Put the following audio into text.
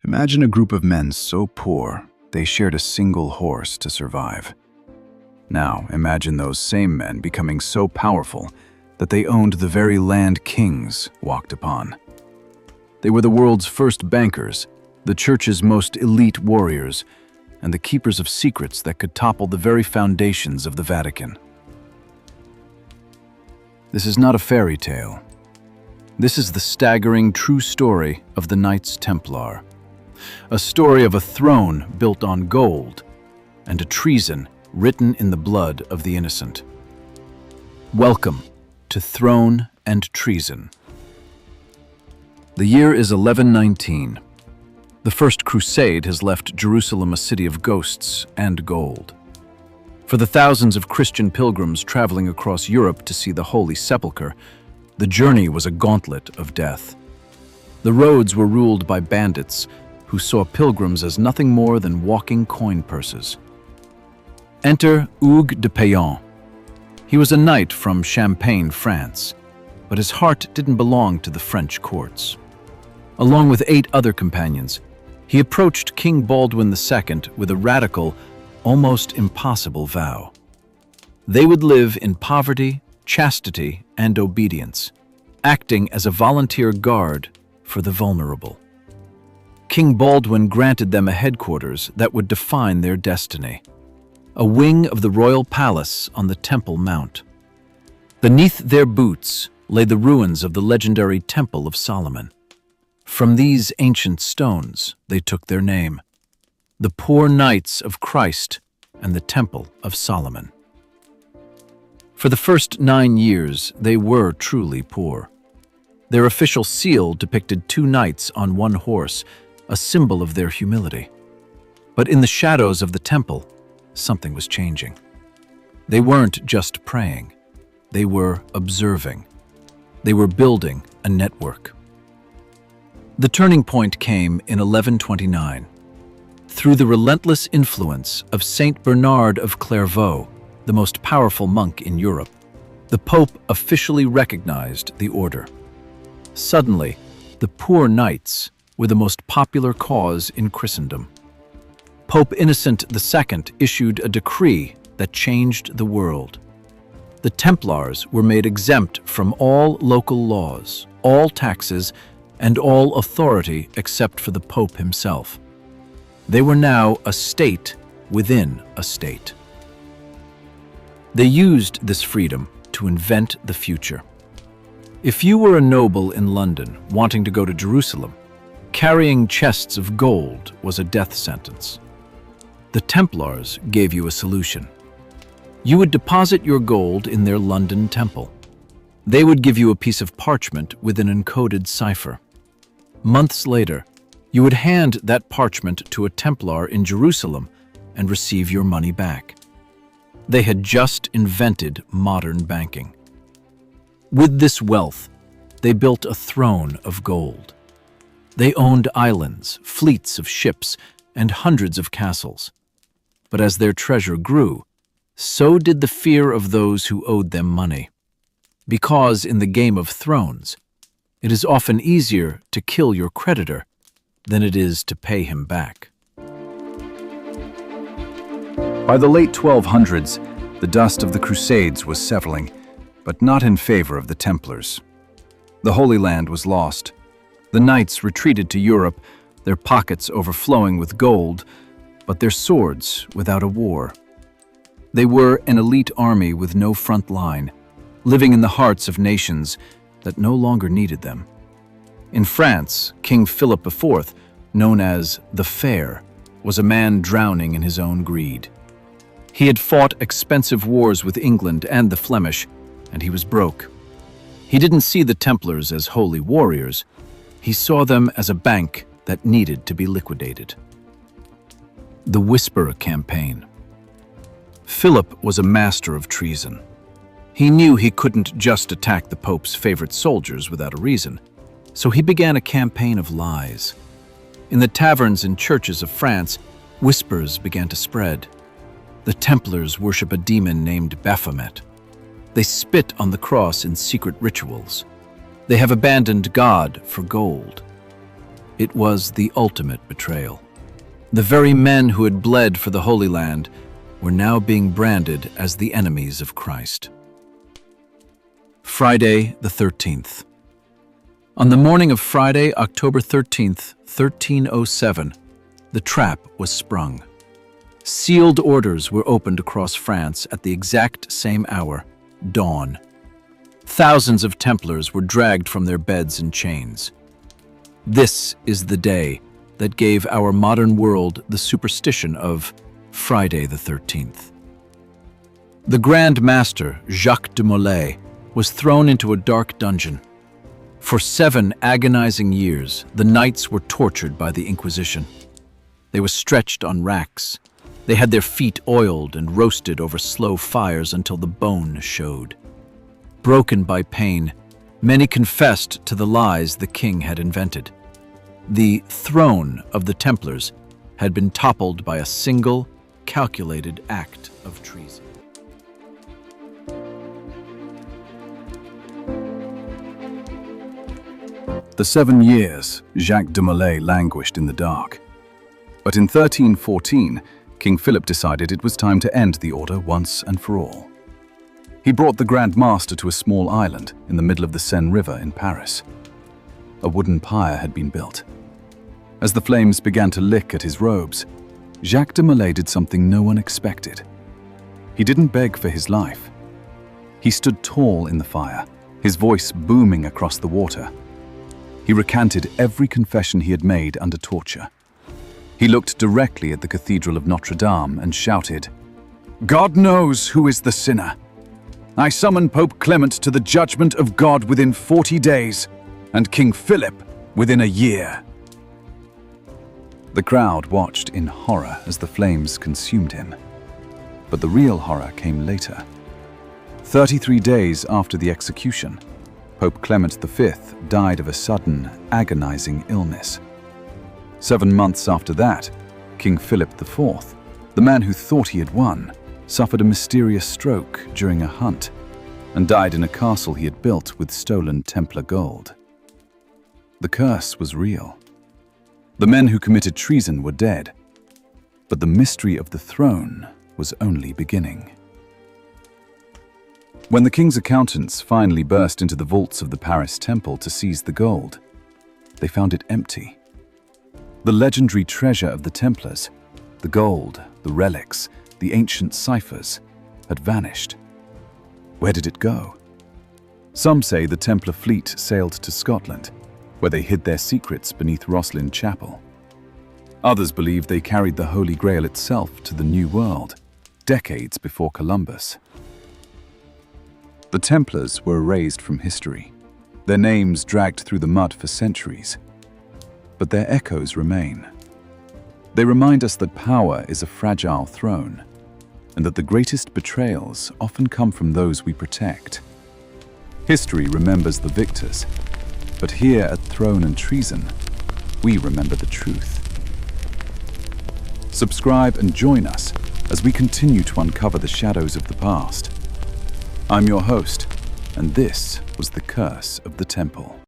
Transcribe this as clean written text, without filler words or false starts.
Imagine a group of men so poor they shared a single horse to survive. Now, imagine those same men becoming so powerful that they owned the very land kings walked upon. They were the world's first bankers, the church's most elite warriors, and the keepers of secrets that could topple the very foundations of the Vatican. This is not a fairy tale. This is the staggering true story of the Knights Templar. A story of a throne built on gold and a treason written in the blood of the innocent. Welcome to Throne and Treason. The year is 1119. The First Crusade has left Jerusalem a city of ghosts and gold. For the thousands of Christian pilgrims traveling across Europe to see the Holy Sepulchre, the journey was a gauntlet of death. The roads were ruled by bandits who saw pilgrims as nothing more than walking coin purses. Enter Hugues de Payan. He was a knight from Champagne, France, but his heart didn't belong to the French courts. Along with 8 other companions, he approached King Baldwin II with a radical, almost impossible vow. They would live in poverty, chastity, and obedience, acting as a volunteer guard for the vulnerable. King Baldwin granted them a headquarters that would define their destiny, a wing of the royal palace on the Temple Mount. Beneath their boots lay the ruins of the legendary Temple of Solomon. From these ancient stones they took their name, the Poor Knights of Christ and the Temple of Solomon. For the first 9 years, they were truly poor. Their official seal depicted 2 knights on one horse, a symbol of their humility. But in the shadows of the temple, something was changing. They weren't just praying. They were observing. They were building a network. The turning point came in 1129. Through the relentless influence of Saint Bernard of Clairvaux, the most powerful monk in Europe, the Pope officially recognized the order. Suddenly, the poor knights were the most popular cause in Christendom. Pope Innocent II issued a decree that changed the world. The Templars were made exempt from all local laws, all taxes, and all authority except for the Pope himself. They were now a state within a state. They used this freedom to invent the future. If you were a noble in London wanting to go to Jerusalem, carrying chests of gold was a death sentence. The Templars gave you a solution. You would deposit your gold in their London temple. They would give you a piece of parchment with an encoded cipher. Months later, you would hand that parchment to a Templar in Jerusalem and receive your money back. They had just invented modern banking. With this wealth, they built a throne of gold. They owned islands, fleets of ships, and hundreds of castles. But as their treasure grew, so did the fear of those who owed them money. Because in the Game of Thrones, it is often easier to kill your creditor than it is to pay him back. By the late 1200s, the dust of the Crusades was settling, but not in favor of the Templars. The Holy Land was lost. The knights retreated to Europe, their pockets overflowing with gold, but their swords without a war. They were an elite army with no front line, living in the hearts of nations that no longer needed them. In France, King Philip IV, known as the Fair, was a man drowning in his own greed. He had fought expensive wars with England and the Flemish, and he was broke. He didn't see the Templars as holy warriors. He saw them as a bank that needed to be liquidated. The Whisper Campaign. Philip was a master of treason. He knew he couldn't just attack the Pope's favorite soldiers without a reason, so he began a campaign of lies. In the taverns and churches of France, whispers began to spread. The Templars worship a demon named Baphomet. They spit on the cross in secret rituals. They have abandoned God for gold. It was the ultimate betrayal. The very men who had bled for the Holy Land were now being branded as the enemies of Christ. Friday the 13th. On the morning of Friday, October 13th, 1307, the trap was sprung. Sealed orders were opened across France at the exact same hour, dawn. Thousands of Templars were dragged from their beds in chains. This is the day that gave our modern world the superstition of Friday the 13th. The Grand Master, Jacques de Molay, was thrown into a dark dungeon. For 7 agonizing years, the knights were tortured by the Inquisition. They were stretched on racks. They had their feet oiled and roasted over slow fires until the bone showed. Broken by pain, many confessed to the lies the king had invented. The throne of the Templars had been toppled by a single, calculated act of treason. For 7 years, Jacques de Molay languished in the dark. But in 1314, King Philip decided it was time to end the order once and for all. He brought the Grand Master to a small island in the middle of the Seine River in Paris. A wooden pyre had been built. As the flames began to lick at his robes, Jacques de Molay did something no one expected. He didn't beg for his life. He stood tall in the fire, his voice booming across the water. He recanted every confession he had made under torture. He looked directly at the Cathedral of Notre Dame and shouted, "God knows who is the sinner. I summon Pope Clement to the judgment of God within 40 days, and King Philip within a year." The crowd watched in horror as the flames consumed him. But the real horror came later. 33 days after the execution, Pope Clement V died of a sudden, agonizing illness. 7 months after that, King Philip IV, the man who thought he had won, suffered a mysterious stroke during a hunt and died in a castle he had built with stolen Templar gold. The curse was real. The men who committed treason were dead, but the mystery of the throne was only beginning. When the king's accountants finally burst into the vaults of the Paris temple to seize the gold, they found it empty. The legendary treasure of the Templars, the gold, the relics, the ancient ciphers, had vanished. Where did it go? Some say the Templar fleet sailed to Scotland, where they hid their secrets beneath Rosslyn Chapel. Others believe they carried the Holy Grail itself to the New World, decades before Columbus. The Templars were erased from history, their names dragged through the mud for centuries. But their echoes remain. They remind us that power is a fragile throne, and that the greatest betrayals often come from those we protect. History remembers the victors, but here at Throne and Treason, we remember the truth. Subscribe and join us as we continue to uncover the shadows of the past. I'm your host, and this was The Curse of the Temple.